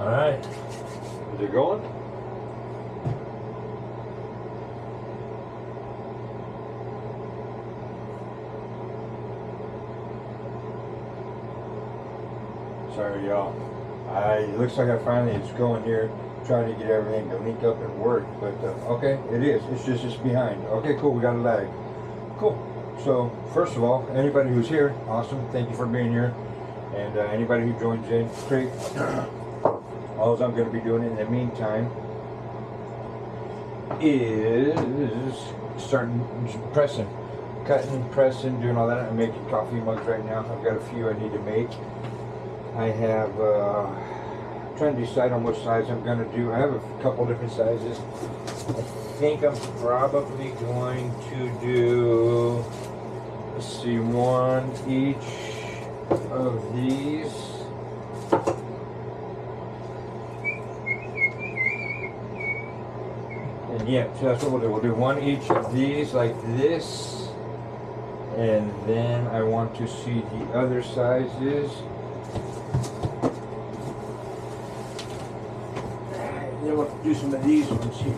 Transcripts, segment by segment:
Alright. Is it going? Sorry, y'all. It looks like it's going here, trying to get everything to link up and work. But okay, it is. It's behind. Okay, cool. We got a lag. Cool. So first of all, anybody who's here, awesome. Thank you for being here. And anybody who joins in, great. All I'm going to be doing in the meantime is starting pressing, cutting, pressing, doing all that. I'm making coffee mugs right now. I've got a few I need to make. I have trying to decide on which size I'm going to do. I have a couple different sizes. I think I'm probably going to do, let's see, one each of these. And yeah, so that's what we'll do. We'll do one each of these like this. And then I want to see the other sizes. Then we'll do some of these ones here.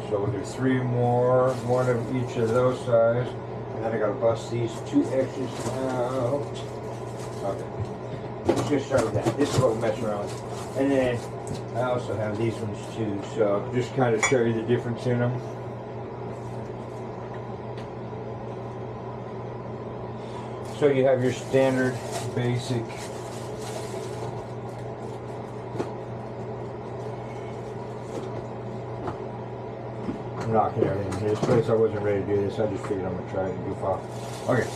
So we'll do 3 more, one of each of those size. And then I gotta bust these 2 edges out. Okay. Let's just start with that. This is what we'll mess around with. And then I also have these ones too, so just kind of show you the difference in them. So you have your standard basic I'm knocking everything in this place. I wasn't ready to do this. I just figured I'm gonna try it and goof off. Okay.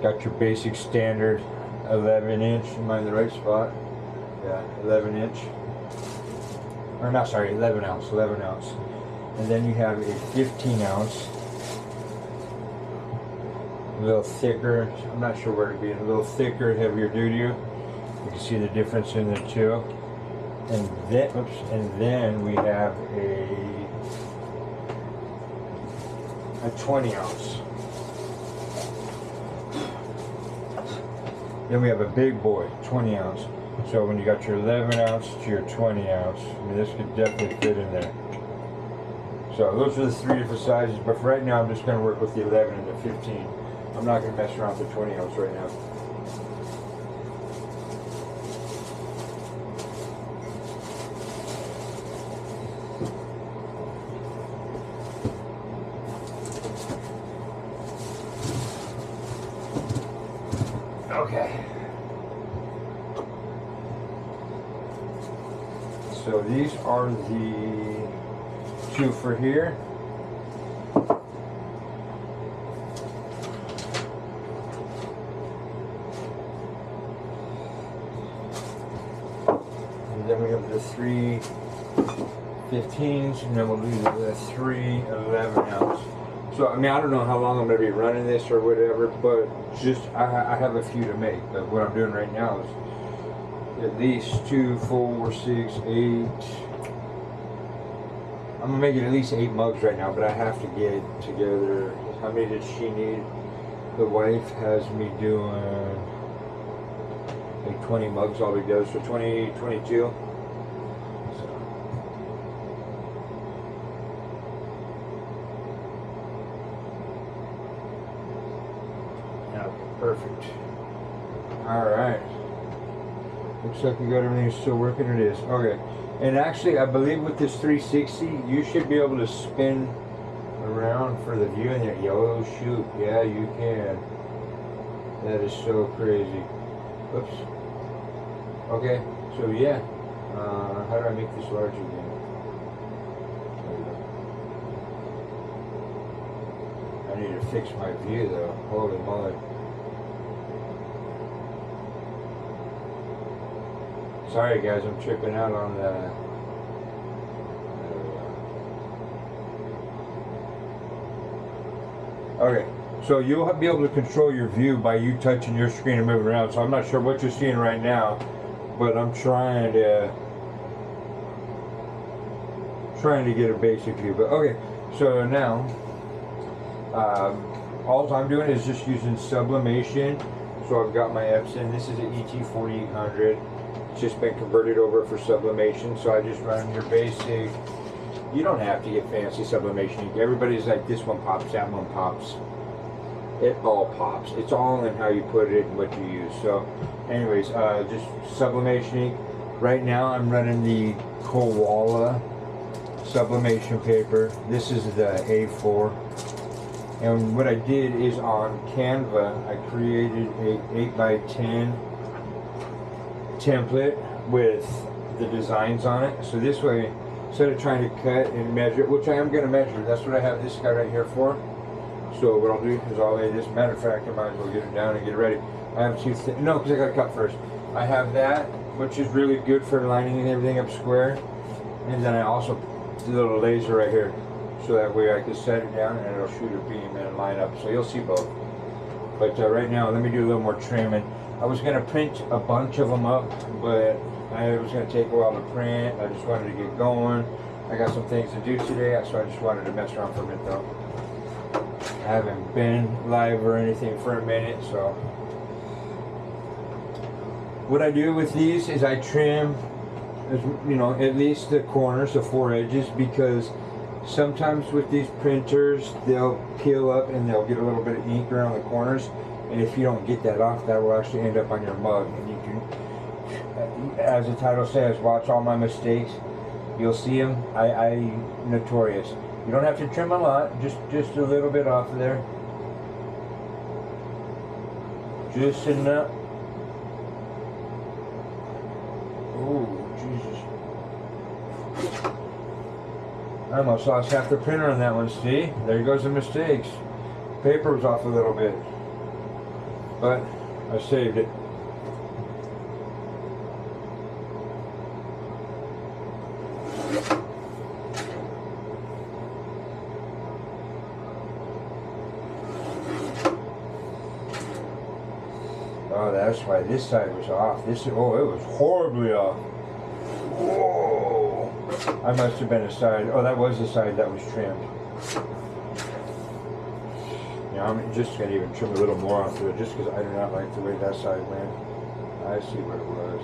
Got your basic standard 11-inch. Am I in the right spot? Yeah, 11-inch. Or not, sorry, 11 ounce. And then you have a 15-ounce. A little thicker. I'm not sure where to be. A little thicker, heavier duty. You can see the difference in the two. And then we have a 20-ounce. Then we have a big boy, 20-ounce. So when you got your 11-ounce to your 20-ounce, I mean, this could definitely fit in there. So those are the 3 different sizes, but for right now I'm just going to work with the 11 and the 15. I'm not going to mess around with the 20-ounce right now. Okay. So these are the 2 for here. And then we have the 3 15s, and then we'll do the 3 11-ounce. So, I mean, I don't know how long I'm going to be running this or whatever, but just, I have a few to make. But what I'm doing right now is at least 2, 4, 6, 8. I'm going to make it at least 8 mugs right now, but I have to get together. How many did she need? The wife has me doing like 20 mugs altogether, so 20, 22. Perfect. Alright. Looks like we got everything still working. It is. Okay. And actually, I believe with this 360, you should be able to spin around for the view in there. Yo, shoot. Yeah, you can. That is so crazy. Oops. Okay. So, yeah. How do I make this large again? I need to fix my view, though. Holy moly. Sorry guys, I'm tripping out on the... Okay, so you'll be able to control your view by you touching your screen and moving around. So I'm not sure what you're seeing right now, but I'm trying to trying to get it basically, but okay. So now, all I'm doing is just using sublimation. So I've got my Epson. This is an ET4800. It's just been converted over for sublimation. So I just run your basic. You don't have to get fancy sublimation. Everybody's like, this one pops, that one pops. It all pops. It's all in how you put it and what you use. So, anyways, just sublimation ink. Right now, I'm running the Koala sublimation paper. This is the A4. And what I did is on Canva, I created a 8x10 template with the designs on it. So this way, instead of trying to cut and measure, which I am going to measure, that's what I have this guy right here for. So what I'll do is I'll lay this. Matter of fact, I might as well get it down and get it ready. I have two, no, because I got to cut first. I have that, which is really good for lining everything up square. And then I also do a little laser right here. So that way I can set it down and it'll shoot a beam and line up. So you'll see both. But right now, let me do a little more trimming. I was going to print a bunch of them up, but it was going to take a while to print. I just wanted to get going. I got some things to do today, so I just wanted to mess around for a minute though. I haven't been live or anything for a minute, so. What I do with these is I trim, you know, at least the corners, the 4 edges, because sometimes with these printers, they'll peel up and they'll get a little bit of ink around the corners. And if you don't get that off, that will actually end up on your mug. And you can, as the title says, watch all my mistakes. You'll see them. I notorious. You don't have to trim a lot, just a little bit off of there. Just enough. Oh, Jesus. I almost lost half the printer on that one, see? There goes the mistakes. Paper was off a little bit. But I saved it. Oh, that's why this side was off. Oh, it was horribly off. Whoa. I must have been a side. Oh, that was the side that was trimmed. Yeah, I'm just going to even trim a little more off of it, just because I do not like the way that side went. I see what it was.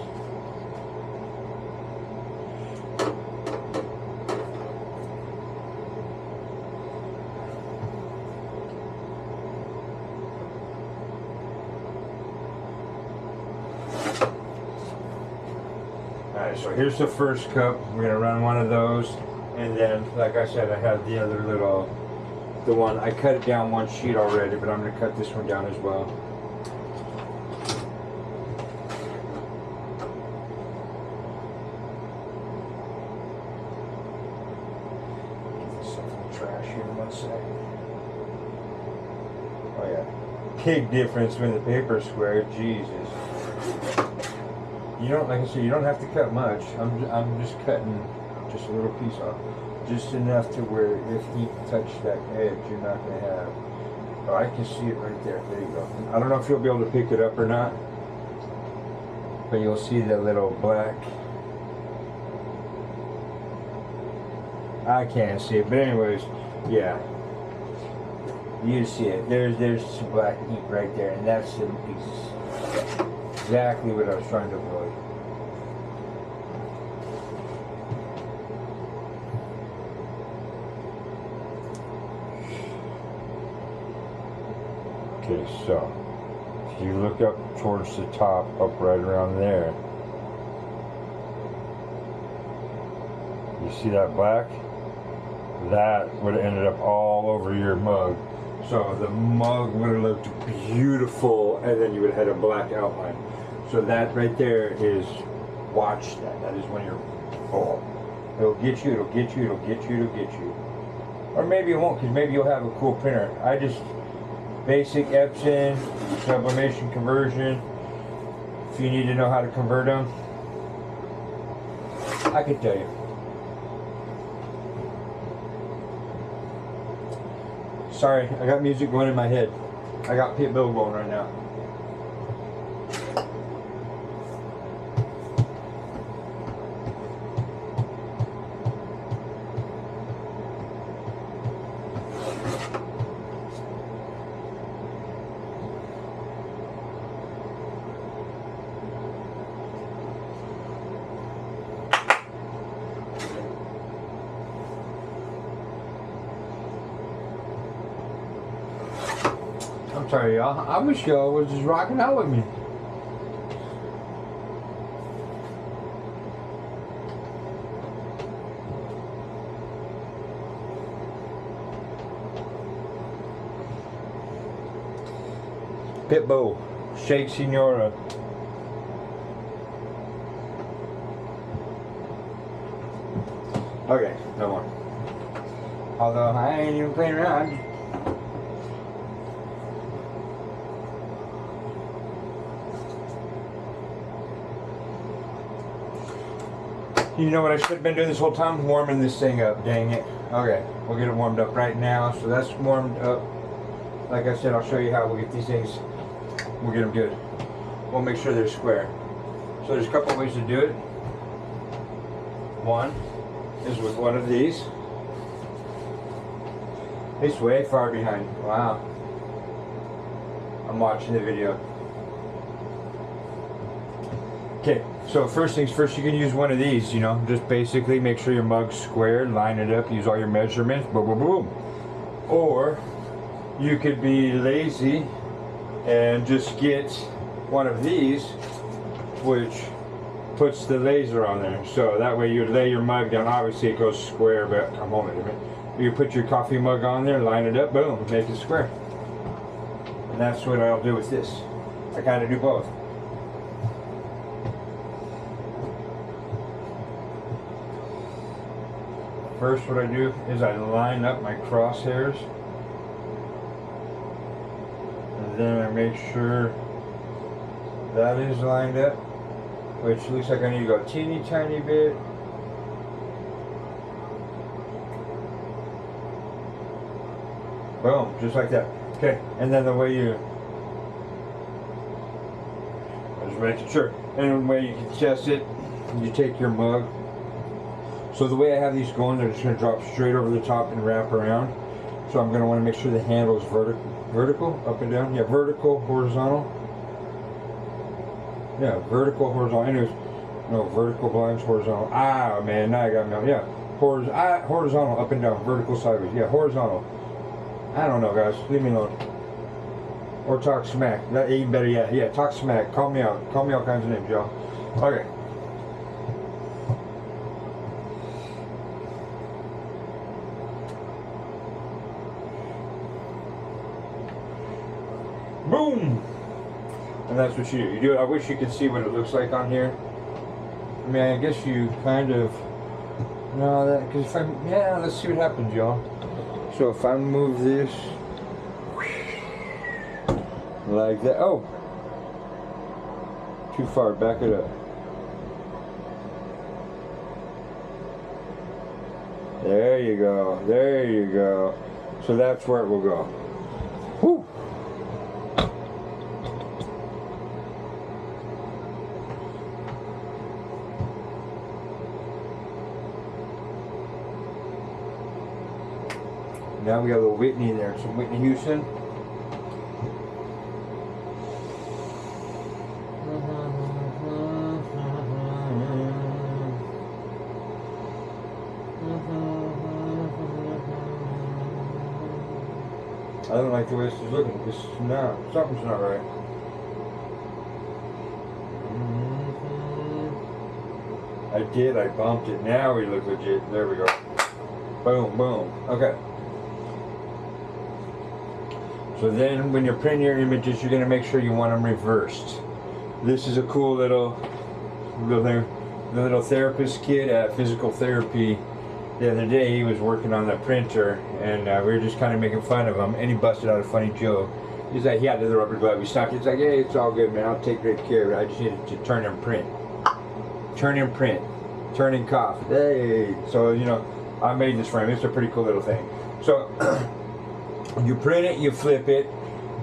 Alright, so here's the first cup. We're going to run one of those. And then, like I said, I have the other little... The one, I cut it down one sheet already, but I'm going to cut this one down as well. Get this stuff in the trash here in 1 second. Oh yeah. Big difference when the paper's square, Jesus. You don't, like I said, you don't have to cut much. I'm just cutting just a little piece off. Just enough to where if he touched that edge, you're not going to have. Oh, I can see it right there. There you go. I don't know if you'll be able to pick it up or not, but you'll see that little black. I can't see it, but anyways, yeah. You see it. There's some black ink right there, and that's exactly what I was trying to avoid. Okay, so if you look up towards the top, up right around there, you see that black? That would have ended up all over your mug. So the mug would have looked beautiful, and then you would have had a black outline. So that right there is, watch that. That is when you're, oh, it'll get you, it'll get you, it'll get you, it'll get you. Or maybe it won't, because maybe you'll have a cool printer. I just... Basic Epson, sublimation conversion. If you need to know how to convert them, I can tell you. Sorry, I got music going in my head. I got Pitbull going right now. Sorry, y'all. I wish y'all was just rocking out with me. Pitbull, Shake Senora. Okay, no more. Although I ain't even playing around. You know what I should have been doing this whole time? Warming this thing up, dang it. Okay, we'll get it warmed up right now. So that's warmed up. Like I said, I'll show you how we'll get these things, we'll get them good. We'll make sure they're square. So there's a couple ways to do it. One is with one of these. It's way far behind. Wow. I'm watching the video. Okay, so first things first, you can use one of these, you know, just basically make sure your mug's square, line it up, use all your measurements, boom, boom, boom. Or you could be lazy and just get one of these, which puts the laser on there. So that way you lay your mug down. Obviously it goes square, but come home in a minute. You put your coffee mug on there, line it up, boom, make it square. And that's what I'll do with this. I kind of do both. First, what I do is I line up my crosshairs, and then I make sure that is lined up, which looks like I need to go a teeny tiny bit. Boom, just like that. Okay, and then the way you, I just making sure, and the way you can test it, you take your mug. So the way I have these going, they're just going to drop straight over the top and wrap around. So I'm going to want to make sure the handle is vertical, up and down. Yeah, vertical, horizontal. Yeah, vertical, horizontal. Anyways, no, vertical blinds, horizontal. Ah, man, now I got me. Yeah, horizontal, up and down, vertical, sideways. Yeah, horizontal. I don't know, guys. Leave me alone. Or talk smack. That even better yet. Yeah, talk smack. Call me out. Call me all kinds of names, y'all. Okay. Boom! And that's what you do. You do it. I wish you could see what it looks like on here. I mean, I guess you kind of know that, because if I, yeah, let's see what happens, y'all. So if I move this like that, oh, too far, back it up. There you go, there you go. So that's where it will go. Whew. Now we got a little Whitney in there, some Whitney Houston. I don't like the way this is looking. This is not, something's not right. I bumped it. Now we look legit. There we go. Boom, boom. Okay. So then when you're printing your images, you're going to make sure you want them reversed. This is a cool little thing. The little therapist kid at physical therapy, the other day he was working on the printer, and we were just kind of making fun of him, and he busted out a funny joke. He's like, he had the rubber glove, he stopped, he's like, hey, it's all good, man, I'll take great care of it, I just needed to turn and print. Turn and print. Turn and cough. Hey! So, you know, I made this for him. It's a pretty cool little thing. So, you print it, you flip it,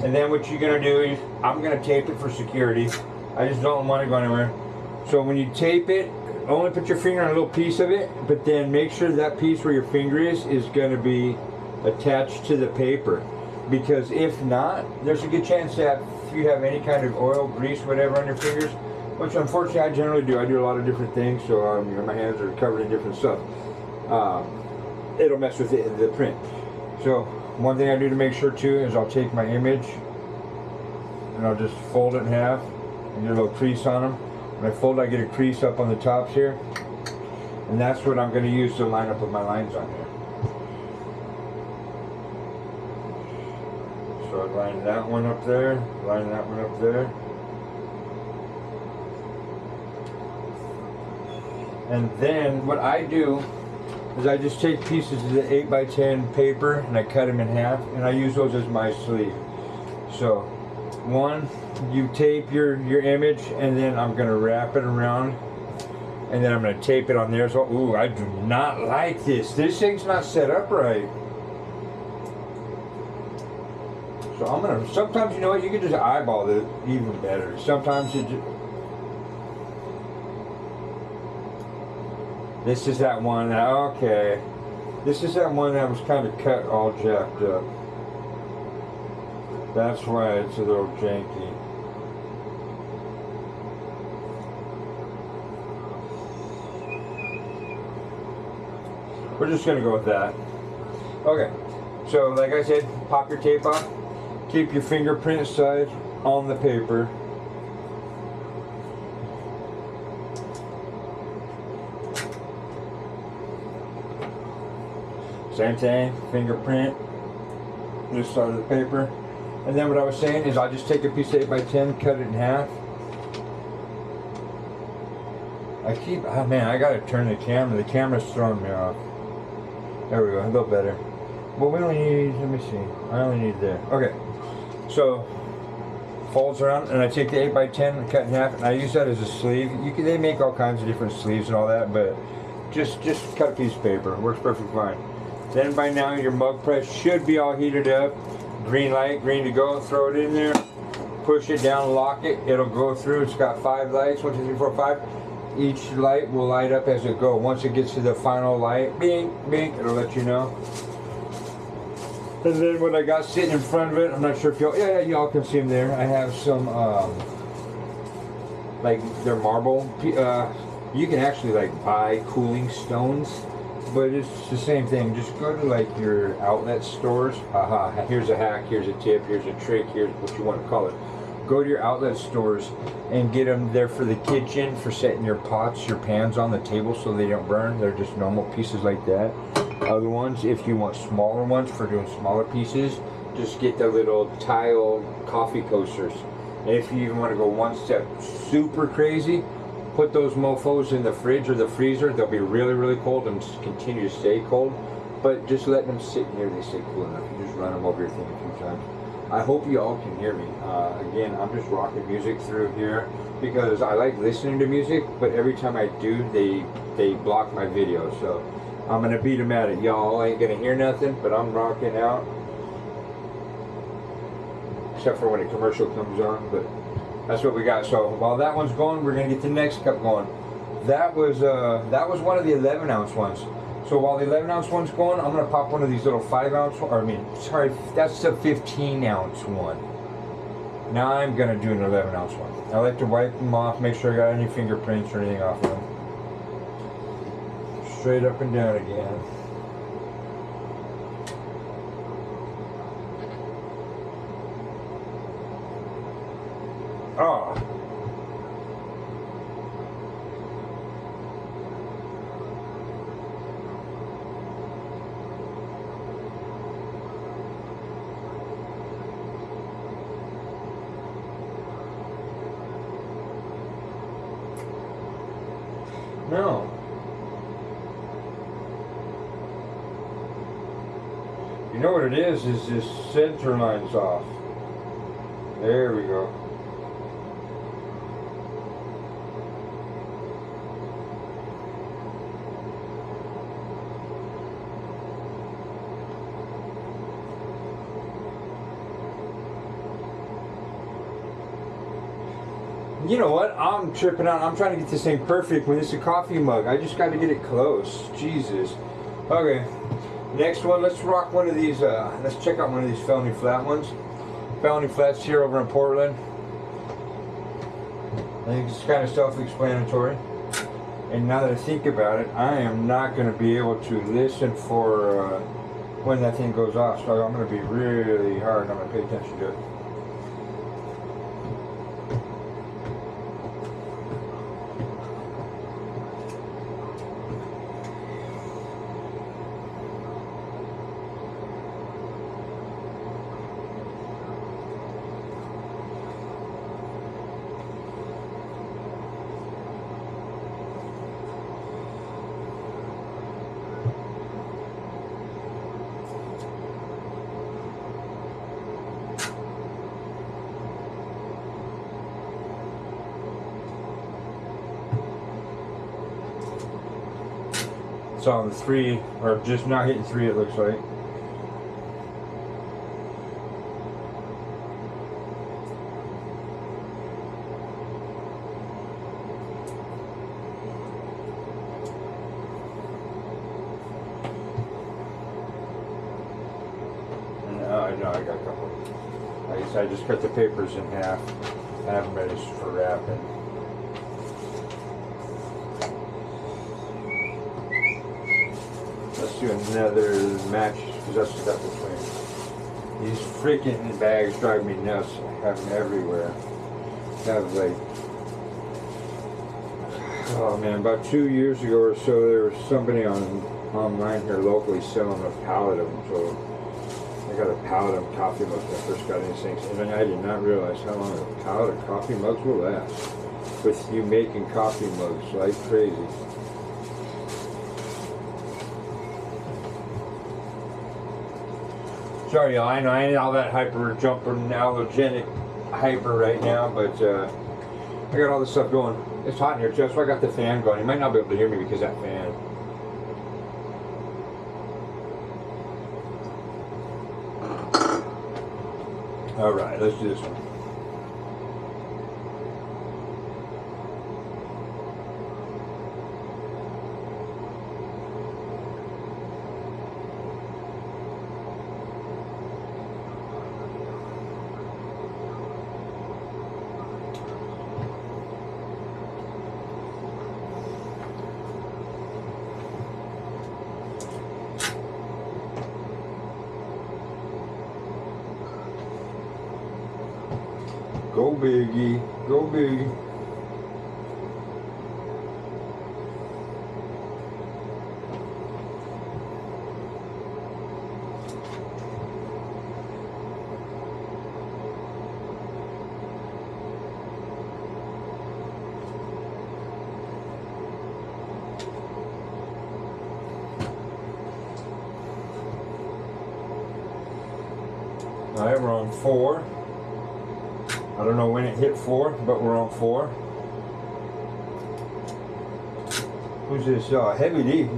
and then what you're going to do is, I'm going to tape it for security. I just don't want to go anywhere. So when you tape it, only put your finger on a little piece of it, but then make sure that piece where your finger is going to be attached to the paper. Because if not, there's a good chance that if you have any kind of oil, grease, whatever on your fingers, which unfortunately I generally do. I do a lot of different things, so you know, my hands are covered in different stuff. It'll mess with the print. So one thing I do to make sure too is I'll take my image and I'll just fold it in half and get a little crease on them. When I fold, I get a crease up on the tops here, and that's what I'm going to use to line up with my lines on here. So I line that one up there, line that one up there. And then what I do is I just take pieces of the 8x10 paper and I cut them in half, and I use those as my sleeve. So one, you tape your image, and then I'm going to wrap it around, and then I'm going to tape it on there. So, ooh, I do not like this. This thing's not set up right. So I'm going to, sometimes, you know what, you can just eyeball it even better. Sometimes you just, this is that one that, okay. This is that one that was kind of cut all jacked up. That's why it's a little janky. We're just going to go with that. Okay, so like I said, pop your tape off. Keep your fingerprint side on the paper. Same thing, fingerprint, this side of the paper. And then what I was saying is I just take a piece of 8x10, cut it in half. Oh man, I gotta turn the camera. The camera's throwing me off. There we go, a little better. Well, we only need, let me see, I only need there. Okay, so folds around, and I take the 8x10 and cut in half, and I use that as a sleeve. They make all kinds of different sleeves and all that, but just cut a piece of paper. It works perfectly fine. Then by now your mug press should be all heated up. Green light, green to go. Throw it in there. Push it down, lock it. It'll go through. It's got 5 lights. 1, 2, 3, 4, 5. Each light will light up as it goes. Once it gets to the final light, bing, bing, it'll let you know. And then what I got sitting in front of it, I'm not sure if y'all, yeah, y'all can see them there. I have some, like they're marble. You can actually like buy cooling stones. But it's the same thing. Just go to like your outlet stores. Here's a hack, here's a tip, here's a trick, here's what you want to call it. Go to your outlet stores and get them there for the kitchen, for setting your pots, your pans on the table so they don't burn. They're just normal pieces like that. Other ones, if you want smaller ones for doing smaller pieces, just get the little tile coffee coasters. And if you even want to go one step super crazy, put those mofos in the fridge or the freezer. They'll be really, really cold and just continue to stay cold. But just let them sit in here, they stay cool enough. You just run them over your thing a few times. I hope you all can hear me. Again, I'm just rocking music through here because I like listening to music, but every time I do, they block my video. So I'm going to beat them at it. Y'all ain't going to hear nothing, but I'm rocking out. Except for when a commercial comes on, but that's what we got. So while that one's going, we're gonna get the next cup going. That was one of the 11-ounce ones. So while the 11-ounce one's going, I'm gonna pop one of these little 5-ounce, or I mean, sorry, that's the 15-ounce one. Now I'm gonna do an 11-ounce one. I like to wipe them off, make sure I got any fingerprints or anything off of them. Straight up and down again. Oh. No. You know what it is this center line's off. There we go. You know what? I'm tripping out. I'm trying to get this thing perfect when it's a coffee mug. I just got to get it close. Jesus. Okay. Next one. Let's rock one of these. Let's check out one of these felony flat ones. Felony flats here over in Portland. I think it's kind of self-explanatory. And now that I think about it, I am not going to be able to listen for when that thing goes off. So I'm going to be really hard. I'm going to pay attention to it. It's on 3, or just not hitting 3, it looks like. No, I got a couple. Like I said, I just cut the papers in half. I have them ready for wrapping. Let's do another match, because that's the stuff between. These freaking bags drive me nuts. I have them everywhere. I have like, oh man, about 2 years ago or so, there was somebody online here locally selling a pallet of them. So I got a pallet of coffee mugs when I first got these things, and I did not realize how long a pallet of coffee mugs will last. With you making coffee mugs like crazy. Sorry, y'all, I know I ain't all that hyper jumping allergenic hyper right now, but I got all this stuff going. It's hot in here too, so I got the fan going. You might not be able to hear me because of that fan. Alright, let's do this one. Go biggie, go big. All right, we're on 4. I don't know when it hit 4, but we're on 4. Who's this? Heavy D.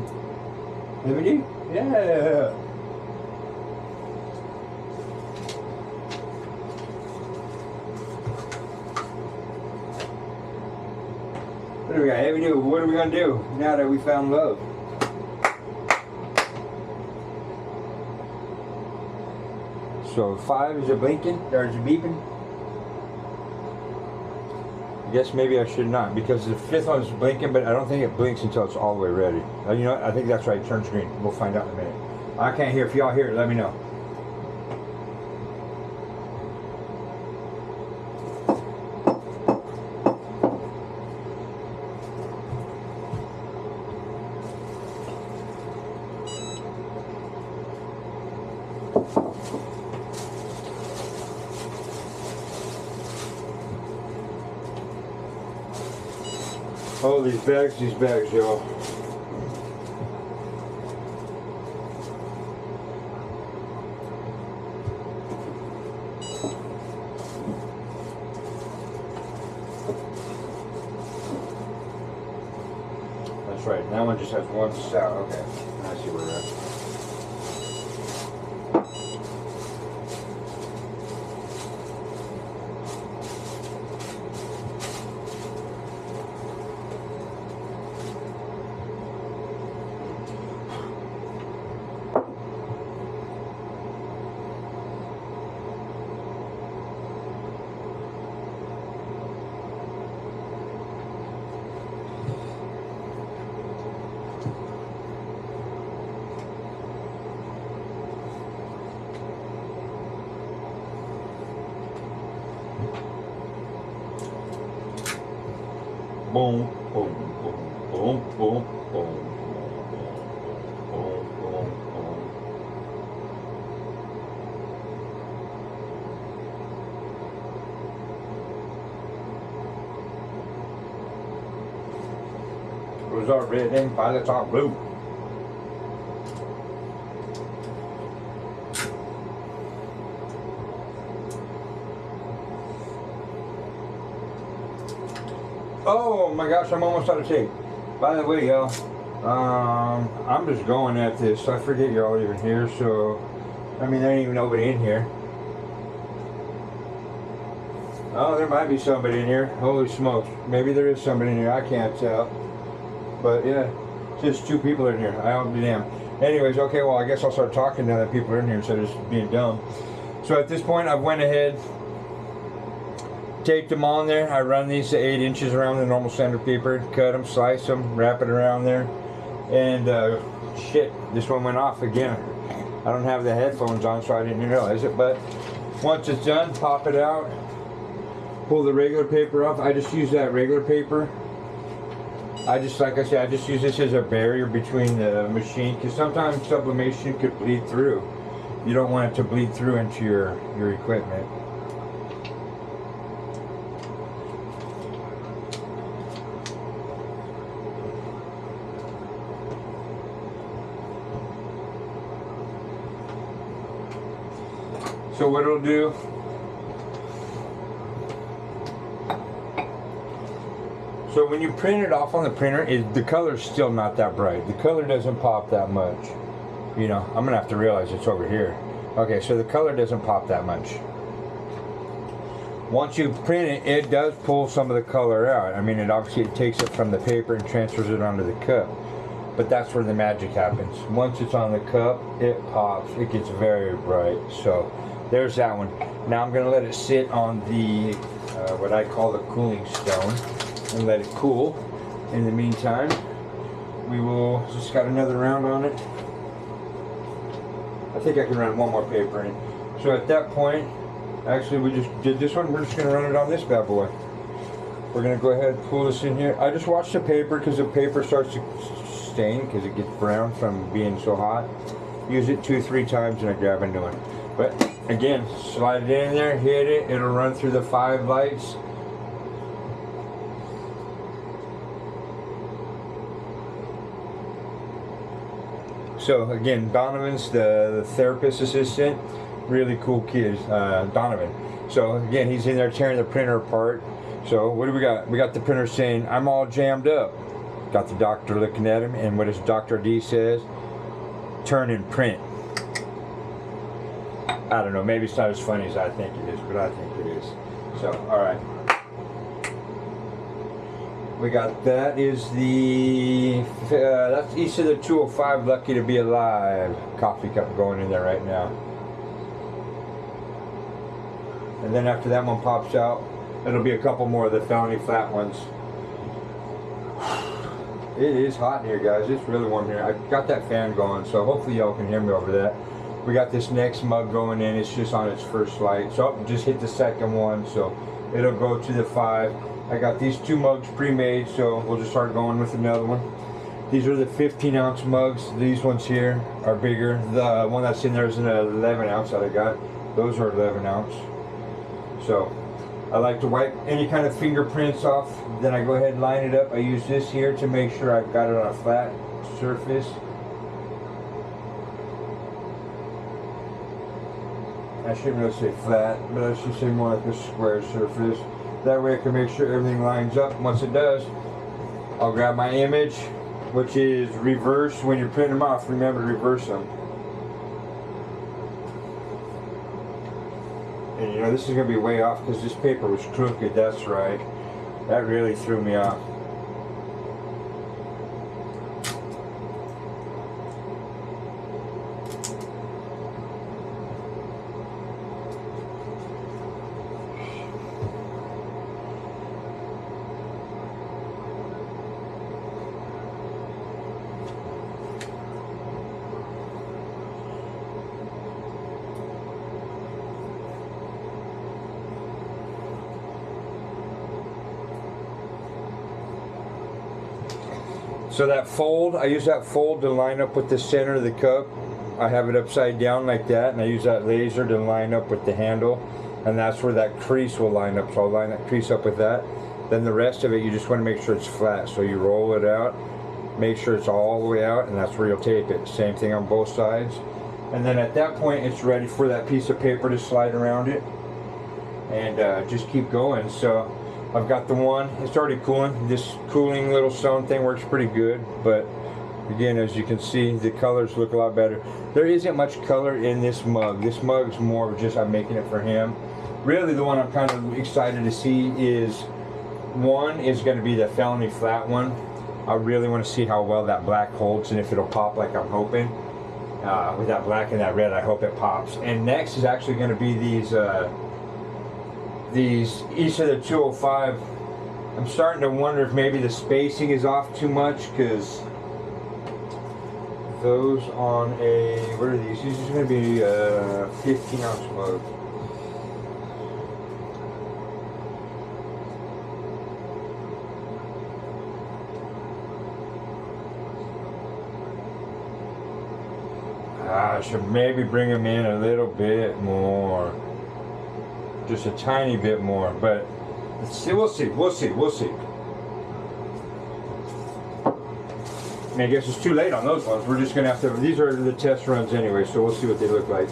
Heavy D? Yeah. What do we got? Heavy D, what are we going to do now that we found love? So 5, is it blinking? Or is it beeping? I guess maybe I should not, because the 5th one's blinking, but I don't think it blinks until it's all the way ready. You know what? I think that's right. It turns green. We'll find out in a minute. I can't hear. If y'all hear it, let me know. Oh, these bags, y'all. That's right. That one just has one stout. Okay, I see where we're at. Boom, boom, boom, boom, boom, boom, boom, boom, boom. Those are red and violets are blue. Oh my gosh, I'm almost out of tape. By the way, y'all, I'm just going at this. I forget you're all even here, so I mean, there ain't even nobody in here. Oh, there might be somebody in here. Holy smokes. Maybe there is somebody in here. I can't tell. But yeah, just 2 people in here. I'll be damned. Anyways, okay, well, I guess I'll start talking now that people are in here instead of just being dumb. So at this point, I went ahead, taped them on there. I run these to 8 inches around the normal standard paper, cut them, slice them, wrap it around there. And shit, this one went off again. I don't have the headphones on, so I didn't realize it. But once it's done, pop it out. Pull the regular paper off. I just use that regular paper. Like I said, I just use this as a barrier between the machine, because sometimes sublimation could bleed through. You don't want it to bleed through into your equipment. So what it'll do, so when you print it off on the printer, the color's still not that bright. The color doesn't pop that much. You know, I'm gonna have to realize it's over here. Okay, so the color doesn't pop that much. Once you print it, it does pull some of the color out. I mean, it takes it from the paper and transfers it onto the cup. But that's where the magic happens. Once it's on the cup, it pops. It gets very bright. So there's that one. Now I'm gonna let it sit on the what I call the cooling stone and let it cool. In the meantime, we will just got another round on it. I think I can run one more paper in. So at that point, actually we just did this one. We're just gonna run it on this bad boy. We're gonna go ahead and pull this in here. I just watched the paper because the paper starts to stain because it gets brown from being so hot. Use it 2-3 times and I grab a new one. But again, slide it in there, hit it. It'll run through the 5 lights. So again, Donovan's the therapist assistant, really cool kid, Donovan. So again, he's in there tearing the printer apart. So what do we got? We got the printer saying, "I'm all jammed up." Got the doctor looking at him, and what does Dr. D says? Turn and print. I don't know, maybe it's not as funny as I think it is, but I think it is. So, alright. We got, that is the, that's each of the 205 Lucky to Be Alive coffee cup going in there right now. And then after that one pops out, it'll be a couple more of the felony flat ones. It is hot in here, guys. It's really warm here. I got that fan going, so hopefully y'all can hear me over that. We got this next mug going in. It's just on its first light. So just hit the second one, so it'll go to the 5. I got these 2 mugs pre-made, so we'll just start going with another one. These are the 15-ounce mugs. These ones here are bigger. The one that's in there is an 11-ounce that I got. Those are 11-ounce. So I like to wipe any kind of fingerprints off. Then I go ahead and line it up. I use this here to make sure I've got it on a flat surface. I shouldn't really say flat, but I should say more like a square surface. That way I can make sure everything lines up. Once it does, I'll grab my image, which is reverse. When you're printing them off, remember to reverse them. And you know, this is going to be way off because this paper was crooked, that's right. That really threw me off. So that fold, I use that fold to line up with the center of the cup. I have it upside down like that, and I use that laser to line up with the handle, and that's where that crease will line up. So I'll line that crease up with that. Then the rest of it, you just want to make sure it's flat. So you roll it out, make sure it's all the way out, and that's where you'll tape it. Same thing on both sides. And then at that point, it's ready for that piece of paper to slide around it, and just keep going. So I've got the one, it's already cooling. This cooling little stone thing works pretty good, but Again, as you can see, the colors look a lot better. There isn't much color in this mug. This mug's more of just I'm making it for him. Really, the one I'm kind of excited to see is one is going to be the felony flat one. I really want to see how well that black holds and if it'll pop like I'm hoping. With that black and that red, I hope it pops. And next is actually going to be these each of the 205. I'm starting to wonder if maybe the spacing is off too much, because those on a, what are these? These are going to be a 15-ounce mug. I should maybe bring them in a little bit more. Just a tiny bit more, but let's see, we'll see. I mean, I guess it's too late on those ones. We're just going to have to, these are the test runs anyway, so we'll see what they look like.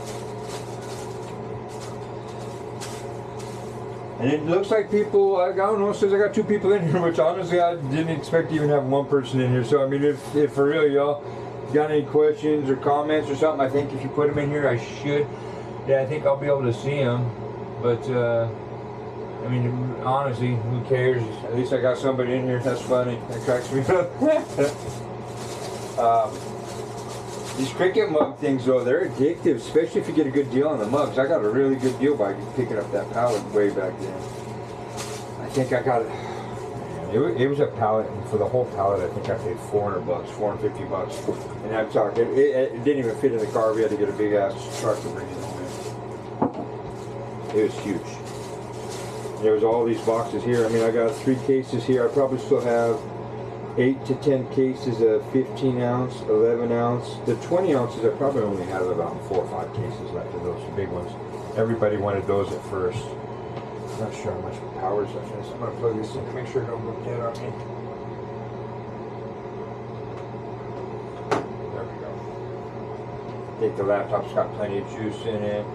And it looks like people, I don't know, says I got 2 people in here, which honestly I didn't expect to even have 1 person in here. So I mean, if for real y'all got any questions or comments or something, I think if you put them in here, I should. Yeah, I think I'll be able to see them. But I mean, honestly, who cares? At least I got somebody in here. That's funny. That cracks me up. These Cricut mug things, though, they're addictive, especially if you get a good deal on the mugs. I got a really good deal by picking up that pallet way back then. I think I got it. It was a pallet, and for the whole pallet, I think I paid $400, $450. And I'm talking, it didn't even fit in the car. We had to get a big ass truck to bring it home in. It was huge. There was all these boxes here. I mean, I got 3 cases here. I probably still have 8 to 10 cases of 15 ounce, 11 ounce. The 20 ounces, I probably only have about 4 or 5 cases left of those big ones. Everybody wanted those at first. I'm not sure how much power is left in this. I'm going to plug this in to make sure it don't go dead on me. There we go. I think the laptop's got plenty of juice in it.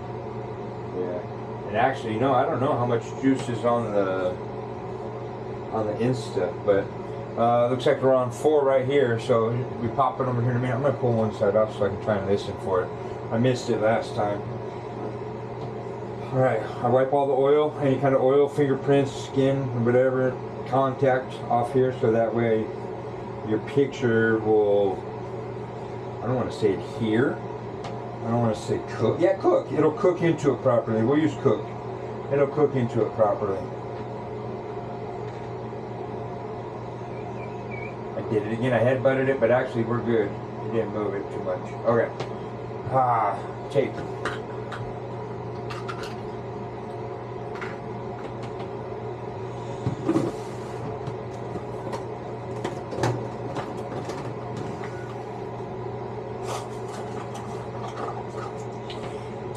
Yeah. And actually, no, I don't know how much juice is on the Insta, but looks like we're on 4 right here, so we pop it over here in a minute. I'm going to pull one side off so I can try and listen for it. I missed it last time. Alright, I wipe all the oil, any kind of oil, fingerprints, skin, whatever, contact off here, so that way your picture will, I don't want to say adhere, I don't want to say cook. Yeah, cook. It'll cook into it properly. We'll use cook. It'll cook into it properly. I did it again. I headbutted it, but actually we're good. It didn't move it too much. Okay. Tape.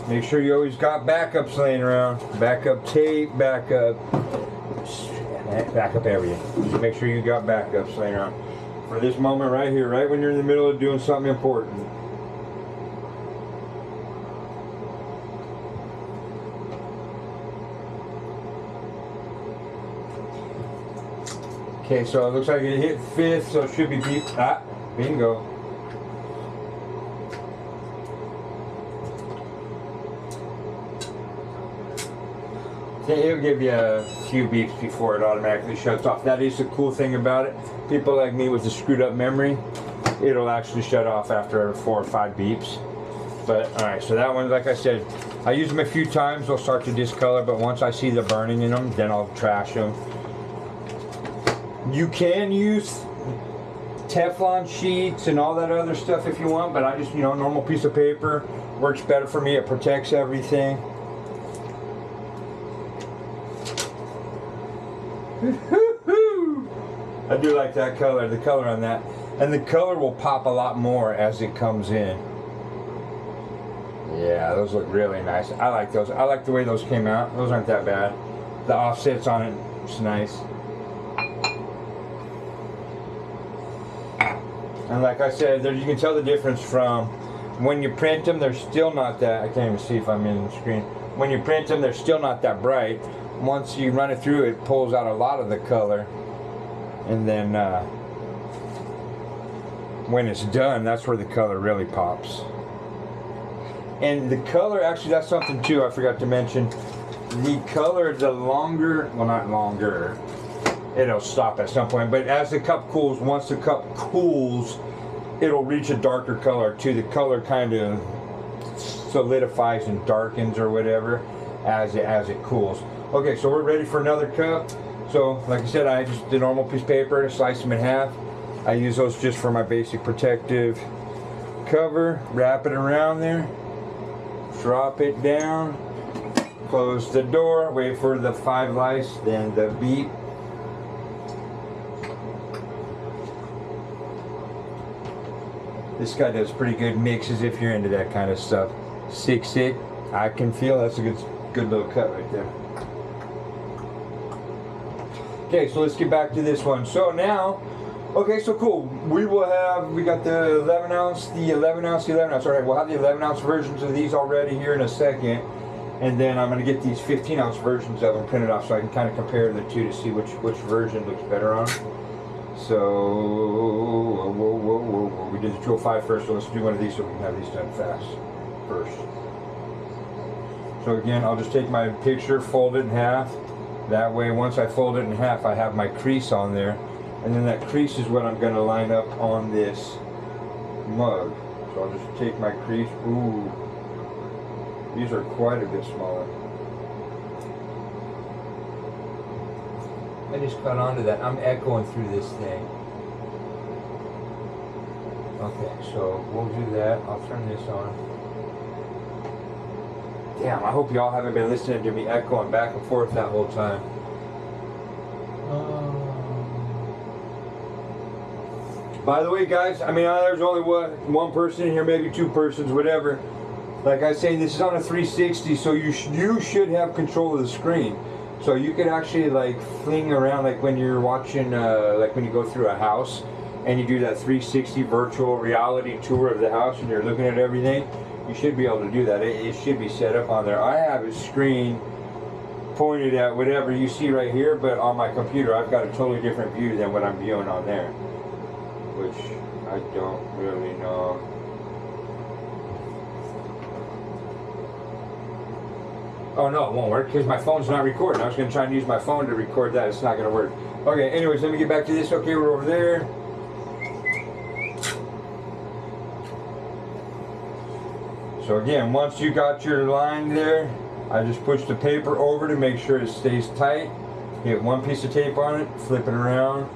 Make sure you always got backups laying around. Backup tape, backup everything. Just make sure you got backups laying around. For this moment right here, right when you're in the middle of doing something important. Okay, so it looks like it hit 5th, so it should be deep. Bingo. It'll give you a few beeps before it automatically shuts off. That is the cool thing about it. People like me with the screwed up memory, it'll actually shut off after 4 or 5 beeps. But alright, so that one, like I said, I use them a few times, they'll start to discolor, but once I see the burning in them, then I'll trash them. You can use Teflon sheets and all that other stuff if you want, but I just, normal piece of paper works better for me. It protects everything. I do like that color, the color on that. And the color will pop a lot more as it comes in. Yeah, those look really nice. I like those. I like the way those came out. Those aren't that bad. The offsets on it, it's nice. And like I said, you can tell the difference from when you print them, they're still not that, I can't even see if I'm in the screen. When you print them, they're still not that bright. Once you run it through, it pulls out a lot of the color. And then when it's done, that's where the color really pops. And the color, actually, that's something too I forgot to mention. The color, the longer, well, not longer, it'll stop at some point, but as the cup cools, once the cup cools, it'll reach a darker color too. The color kind of solidifies and darkens or whatever as it cools. Okay, so we're ready for another cup. So like I said, I just did normal piece of paper, slice them in half. I use those just for my basic protective cover. Wrap it around there, drop it down, close the door, wait for the 5 lights, then the beep. This guy does pretty good mixes if you're into that kind of stuff. Sick. I can feel that's a good little cut right there. Okay, so let's get back to this one. So now, okay, so cool. We got the 11 ounce, the 11 ounce, the 11 ounce. All right, we'll have the 11 ounce versions of these already here in a second. And then I'm going to get these 15 ounce versions of them printed off so I can kind of compare the two to see which version looks better on them. So, whoa. We did the 205 first, so let's do one of these so we can have these done fast first. So again, I'll just take my picture, fold it in half. That way, once I fold it in half, I have my crease on there. And then that crease is what I'm going to line up on this mug. So I'll just take my crease. Ooh, these are quite a bit smaller. I just cut onto that. I'm echoing through this thing. Okay, so we'll do that. I'll turn this on. Damn, I hope y'all haven't been listening to me echoing back and forth that whole time. By the way, guys, I mean, there's only one person in here, maybe 2 persons, whatever. Like I say, this is on a 360, so you should have control of the screen. So you could actually like fling around, like when you're watching, like when you go through a house and you do that 360 virtual reality tour of the house and you're looking at everything. You should be able to do that. It should be set up on there. I have a screen pointed at whatever you see right here, but on my computer I've got a totally different view than what I'm viewing on there, which I don't really know. Oh no, it won't work because my phone's not recording. I was going to try and use my phone to record that. It's not going to work. Okay, anyways, let me get back to this. Okay, we're over there. So again, once you got your line there, I just push the paper over to make sure it stays tight. Get one piece of tape on it, flip it around,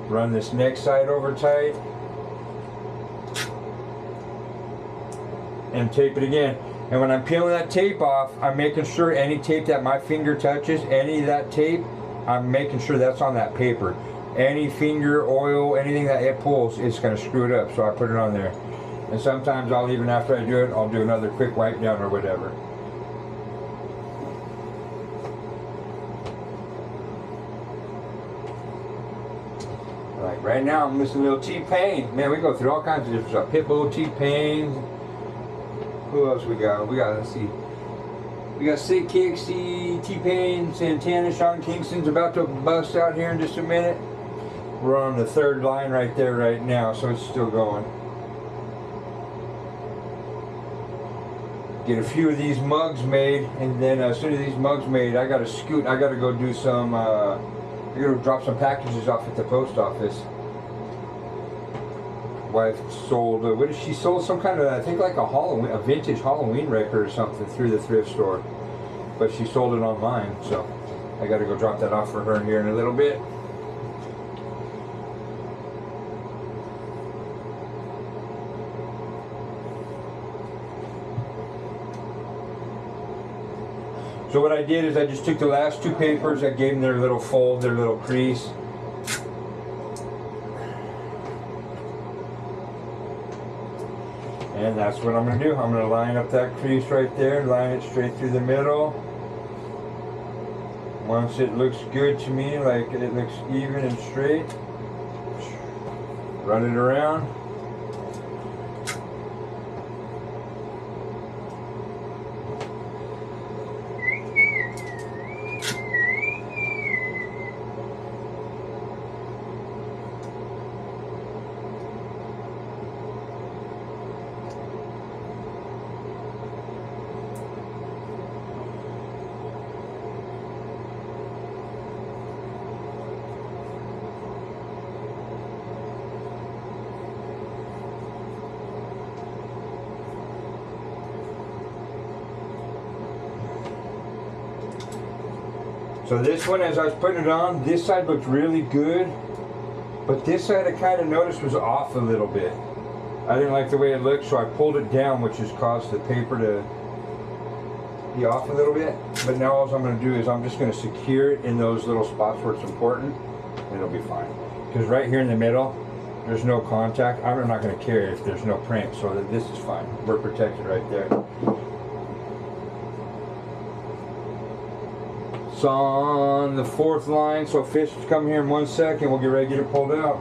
run this next side over tight, and tape it again. And when I'm peeling that tape off, I'm making sure any tape that my finger touches, any of that tape, I'm making sure that's on that paper. Any finger, oil, anything that it pulls, it's going to screw it up, so I put it on there. And sometimes I'll even, after I do it, I'll do another quick wipe down or whatever. Like right now, I'm listening to a little T-Pain. Man, we go through all kinds of different stuff. Pitbull, T-Pain. Who else we got? Let's see. We got Sick Kicks, T-Pain, Santana, Sean Kingston's about to bust out here in just a minute. We're on the 3rd line right there right now, so it's still going. Get a few of these mugs made, and then as soon as these mugs made, I gotta scoot. I gotta go do some. I gotta drop some packages off at the post office. Wife sold. What did she sold? Some kind of, I think, like a vintage Halloween record or something through the thrift store. But she sold it online, so I gotta go drop that off for her here in a little bit. So what I did is I just took the last 2 papers, I gave them their little fold, their little crease. And that's what I'm going to do. I'm going to line up that crease right there, line it straight through the middle. Once it looks good to me, like it looks even and straight, run it around. So this one, as I was putting it on, this side looked really good, but this side I kind of noticed was off a little bit. I didn't like the way it looked, so I pulled it down, which has caused the paper to be off a little bit. But now all I'm going to do is I'm just going to secure it in those little spots where it's important, and it'll be fine. Because right here in the middle, there's no contact. I'm not going to care if there's no print, so that this is fine. We're protected right there. It's on the 4th line, so fish come here in 1 second. We'll get ready to get it pulled out.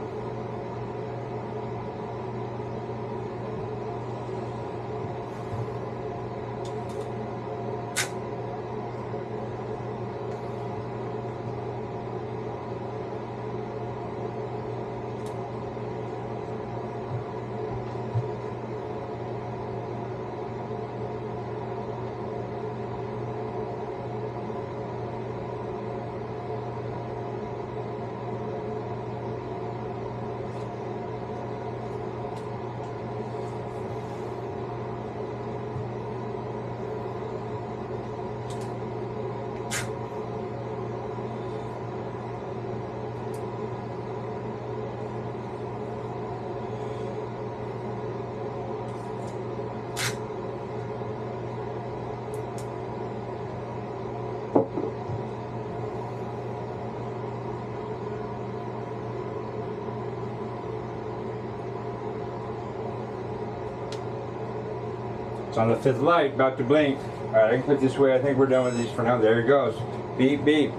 It's on the 5th light, about to blink. Alright, I can put it this way. I think we're done with these for now. There it goes. Beep, beep.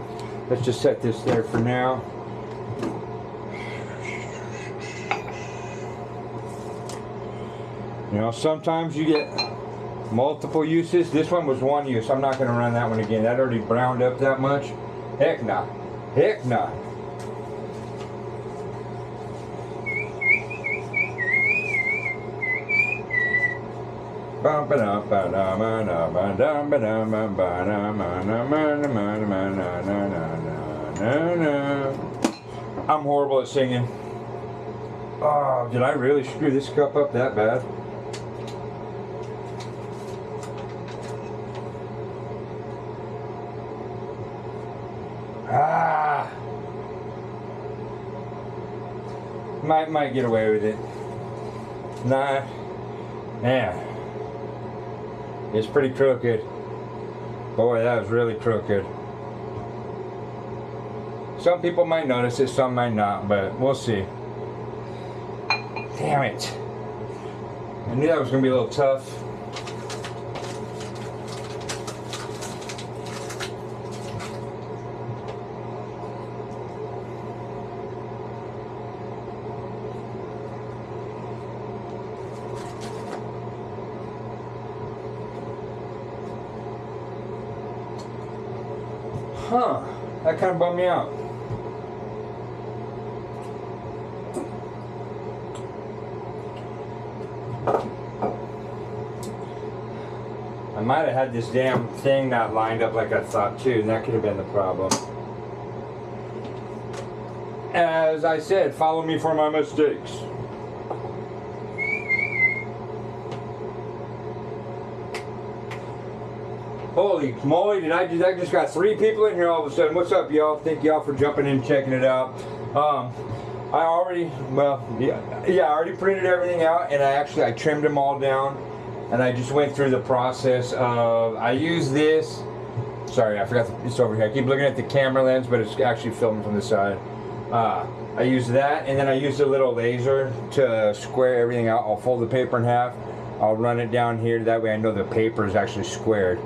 Let's just set this there for now. You know, sometimes you get multiple uses. This one was one use. I'm not going to run that one again. That already browned up that much. Heck nah. Heck nah. I'm horrible at singing. Oh, did I really screw this cup up that bad? Ah! Might get away with it. Nah. Yeah. It's pretty crooked. Boy, that was really crooked. Some people might notice it, some might not, but we'll see. Damn it. I knew that was going to be a little tough. Huh, that kind of bummed me out. I might have had this damn thing not lined up like I thought too, and that could have been the problem. As I said, follow me for my mistakes. Holy moly, I just got 3 people in here all of a sudden. What's up, y'all? Thank y'all for jumping in and checking it out. I already printed everything out, and I trimmed them all down, and I just went through the process of, I use this, sorry, I forgot, it's over here. I keep looking at the camera lens, but it's actually filming from the side. I use that, and then I use a little laser to square everything out. I'll fold the paper in half. I'll run it down here, that way I know the paper is actually squared.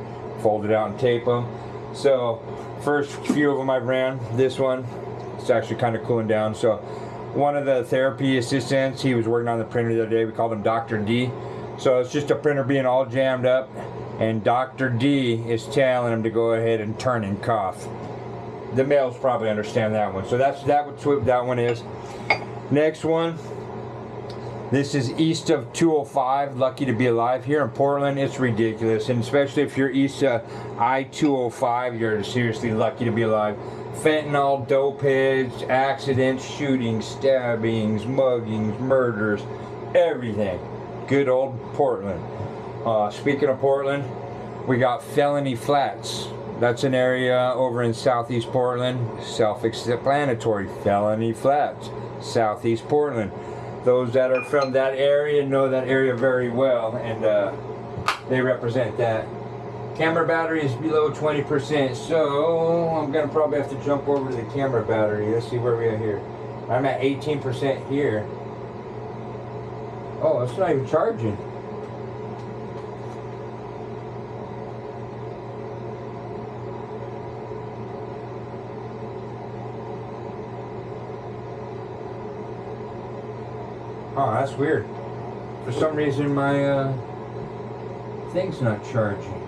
Fold it out and tape them. So first few of them I've ran. This one, it's actually kind of cooling down. So one of the therapy assistants, he was working on the printer the other day. We called him Dr. D. So it's just a printer being all jammed up, and Dr. D is telling him to go ahead and turn and cough. The males probably understand that one. So that's what that one is. Next one. This is east of 205, lucky to be alive. Here in Portland, it's ridiculous. And especially if you're east of I-205, you're seriously lucky to be alive. Fentanyl, dope heads, accidents, shootings, stabbings, muggings, murders, everything. Good old Portland. Speaking of Portland, we got Felony Flats. That's an area over in Southeast Portland. Self-explanatory. Felony Flats, Southeast Portland. Those that are from that area know that area very well, and they represent that. Camera battery is below 20%, so I'm gonna probably have to jump over to the camera battery. Let's see where we are here. I'm at 18% here. Oh, it's not even charging. Oh, that's weird. For some reason my thing's not charging.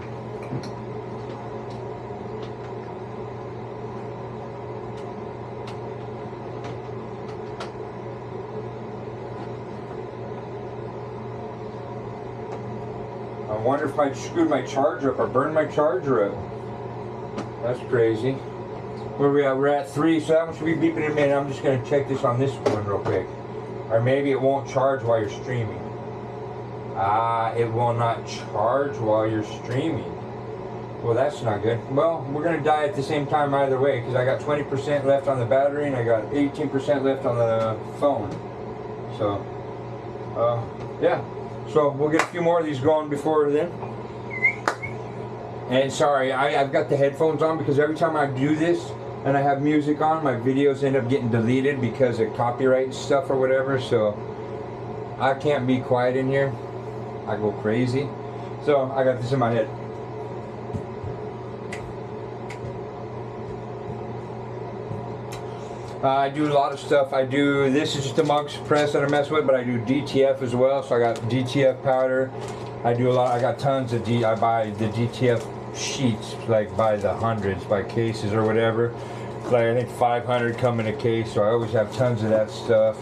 I wonder if I screwed my charger up or burned my charger up. That's crazy. Where are we at? We're at 3, so that one should be beeping in a minute. I'm just going to check this on this one real quick. Or maybe it won't charge while you're streaming. Ah, it will not charge while you're streaming. Well, that's not good. Well, we're going to die at the same time either way, because I got 20% left on the battery and I got 18% left on the phone. So, yeah. So we'll get a few more of these going before then. And sorry, I've got the headphones on because every time I do this and I have music on, my videos end up getting deleted because of copyright stuff or whatever. So I can't be quiet in here. I go crazy. So I got this in my head. I do a lot of stuff. This is just a mug press that I mess with, but I do DTF as well. So I got DTF powder. I got tons of I buy the DTF sheets, like by the hundreds, by cases or whatever. Like I think 500 come in a case, so I always have tons of that stuff.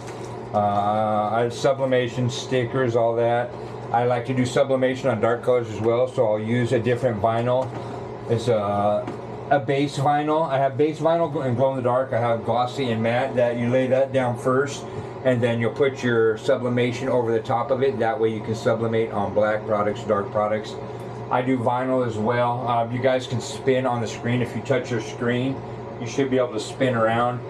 I have sublimation stickers, all that. I like to do sublimation on dark colors as well, so I'll use a different vinyl. It's a base vinyl. I have base vinyl and glow in the dark. I have glossy and matte, that you lay that down first and then you'll put your sublimation over the top of it. That way you can sublimate on black products, dark products. I do vinyl as well. You guys can spin on the screen. If you touch your screen, you should be able to spin around.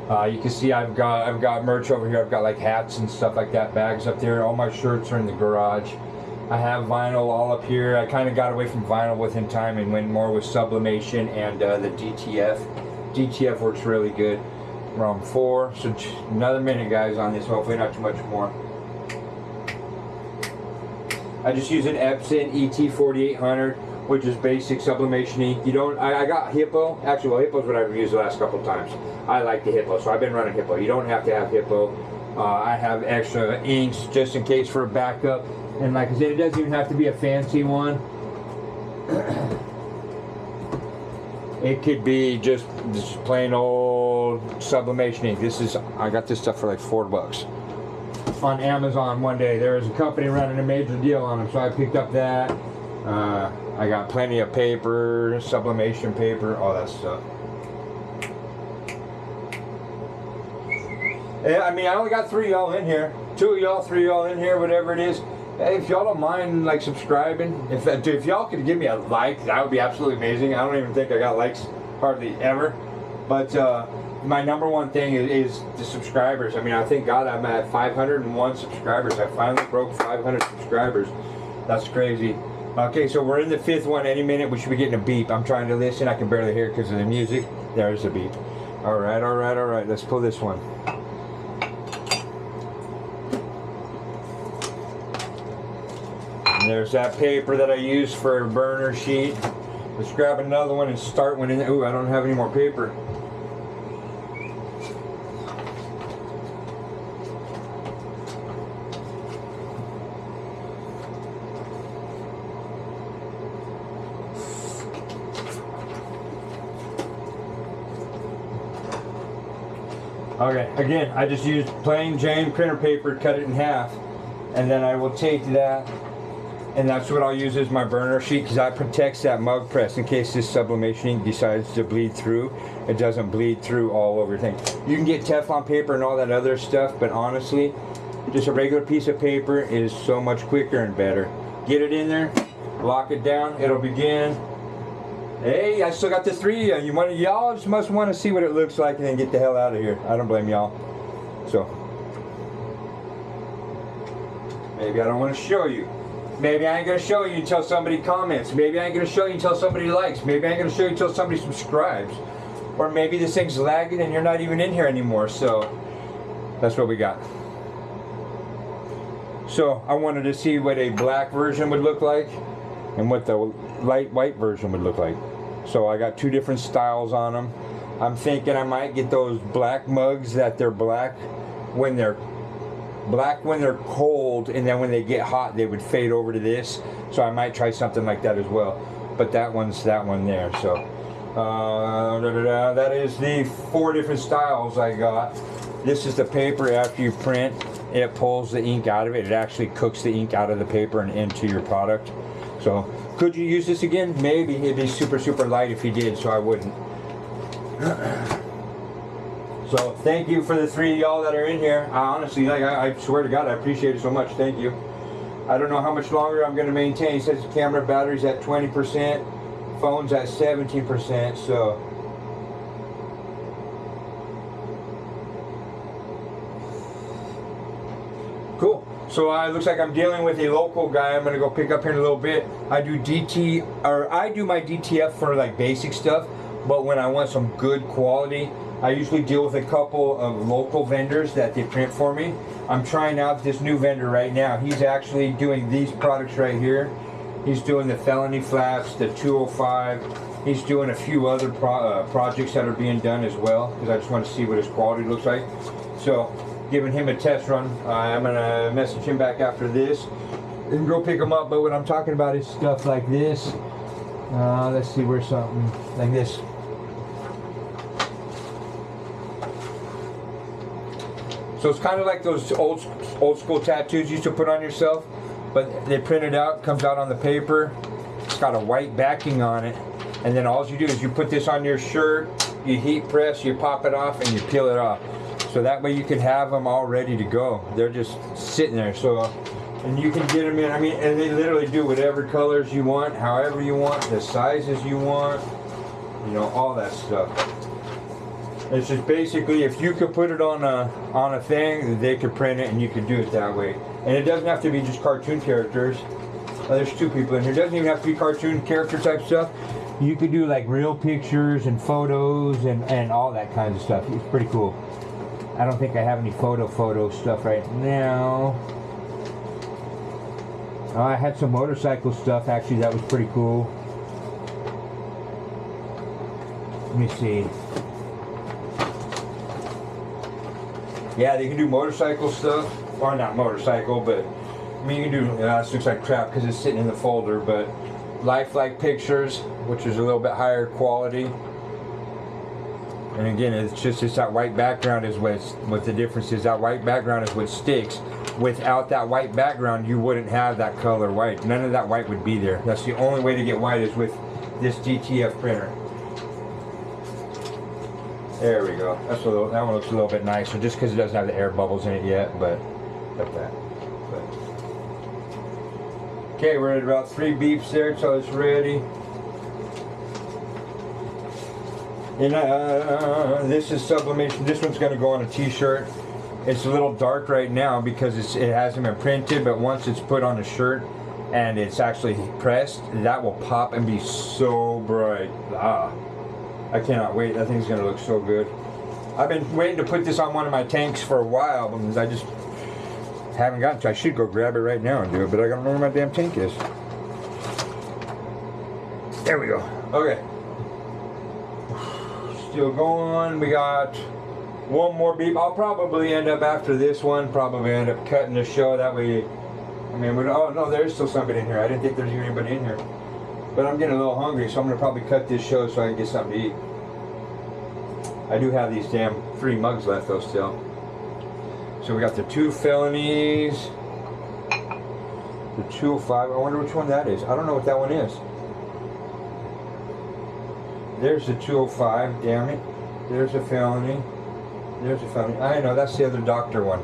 You can see I've got merch over here. I've got like hats and stuff like that, bags up there. All my shirts are in the garage. I have vinyl all up here. I kind of got away from vinyl within time and went more with sublimation and the DTF. DTF works really good. We're on 4, so another minute, guys, on this. Hopefully not too much more. I just use an Epson ET4800, which is basic sublimation ink. You don't. I got Hippo. Actually, well, Hippo's what I've used the last couple of times. I like the Hippo, so I've been running Hippo. You don't have to have Hippo. I have extra inks just in case for a backup. And like I said, it doesn't even have to be a fancy one. It could be just plain old sublimation ink. I got this stuff for like $4 on Amazon one day. There was a company running a major deal on them, so I picked up that. I got plenty of paper, sublimation paper, all that stuff. Yeah, I mean, I only got 3 of y'all in here. 2 of y'all, 3 of y'all in here, whatever it is. Hey, if y'all don't mind, like, subscribing, if y'all could give me a like, that would be absolutely amazing. I don't even think I got likes hardly ever. But my #1 thing is the subscribers. I mean, I thank God I'm at 501 subscribers. I finally broke 500 subscribers. That's crazy. Okay, so we're in the 5th one. Any minute we should be getting a beep. I'm trying to listen. I can barely hear it because of the music. There's a beep. All right, all right, all right. Let's pull this one. And there's that paper that I use for a burner sheet. Let's grab another one and start one in there. Ooh, I don't have any more paper. Okay, again, I just used plain Jane printer paper, cut it in half, and then I will take that, and that's what I'll use as my burner sheet, because that protects that mug press in case this sublimation ink decides to bleed through. It doesn't bleed through all over things. You can get Teflon paper and all that other stuff, but honestly, just a regular piece of paper is so much quicker and better. Get it in there, lock it down, it'll begin. Hey, I still got the 3. Y'all just must want to see what it looks like and then get the hell out of here. I don't blame y'all. So maybe I don't want to show you. Maybe I ain't gonna show you until somebody comments. Maybe I ain't gonna show you until somebody likes. Maybe I ain't gonna show you until somebody subscribes. Or maybe this thing's lagging and you're not even in here anymore. So that's what we got. So I wanted to see what a black version would look like and what the light white version would look like. So I got 2 different styles on them. I'm thinking I might get those black mugs that they're black when they're cold, and then when they get hot they would fade over to this. So I might try something like that as well. But that one's that one there. So that is the 4 different styles I got. This is the paper. After you print, it pulls the ink out of it. It actually cooks the ink out of the paper and into your product. So could you use this again? Maybe. It'd be super light if you did, so I wouldn't. So thank you for the 3 of y'all that are in here. I honestly, I swear to God, I appreciate it so much. Thank you. I don't know how much longer I'm going to maintain. It says the camera battery's at 20%, phone's at 17%. So cool. So it looks like I'm dealing with a local guy. I'm going to go pick up here in a little bit. I do my DTF for like basic stuff, but when I want some good quality, I usually deal with a couple of local vendors that they print for me. I'm trying out this new vendor right now. He's actually doing these products right here. He's doing the felony flaps, the 205. He's doing a few other projects that are being done as well, because I just want to see what his quality looks like. So giving him a test run. I'm going to message him back after this and go pick him up. But what I'm talking about is stuff like this. Let's see, where's something like this. So it's kind of like those old school tattoos you used to put on yourself, but they print it out, comes out on the paper. It's got a white backing on it, and then all you do is you put this on your shirt, you heat press, you pop it off, and you peel it off. So that way you can have them all ready to go. They're just sitting there. So, and you can get them in. I mean, and they literally do whatever colors you want, however you want, the sizes you want, you know, all that stuff. It's just basically, if you could put it on a thing, they could print it and you could do it that way. And it doesn't have to be just cartoon characters. There's 2 people in here. It doesn't even have to be cartoon character type stuff. You could do like real pictures and photos and all that kind of stuff. It's pretty cool. I don't think I have any photo stuff right now. Oh, I had some motorcycle stuff actually. That was pretty cool. Let me see. Yeah, they can do motorcycle stuff. Or not motorcycle, but I mean, you can do, this looks like crap because it's sitting in the folder, but lifelike pictures, which is a little bit higher quality. And again, it's that white background is what the difference is. That white background is what sticks. Without that white background, you wouldn't have that color white. None of that white would be there. That's the only way to get white is with this DTF printer. There we go. That one looks a little bit nicer, just because it doesn't have the air bubbles in it yet, but like that. Okay, we're at about 3 beeps there till it's ready. And this is sublimation. This one's going to go on a t-shirt. It's a little dark right now because it hasn't been printed, but once it's put on a shirt and it's actually pressed, that will pop and be so bright. I cannot wait. That thing's going to look so good. I've been waiting to put this on one of my tanks for a while because I just haven't gotten to. I should go grab it right now and do it, but I don't know where my damn tank is. There we go. Okay. Still going. We got one more beep. I'll probably end up after this one, end up cutting the show. That way, I mean, oh no, there's still somebody in here. I didn't think there's anybody in here. But I'm getting a little hungry, so I'm going to probably cut this show so I can get something to eat. I do have these damn 3 mugs left though still. So we got the 2 felonies. The 205. I wonder which one that is. I don't know what that one is. There's the 205. Damn it. There's a felony. There's a felony. I know, that's the other doctor one.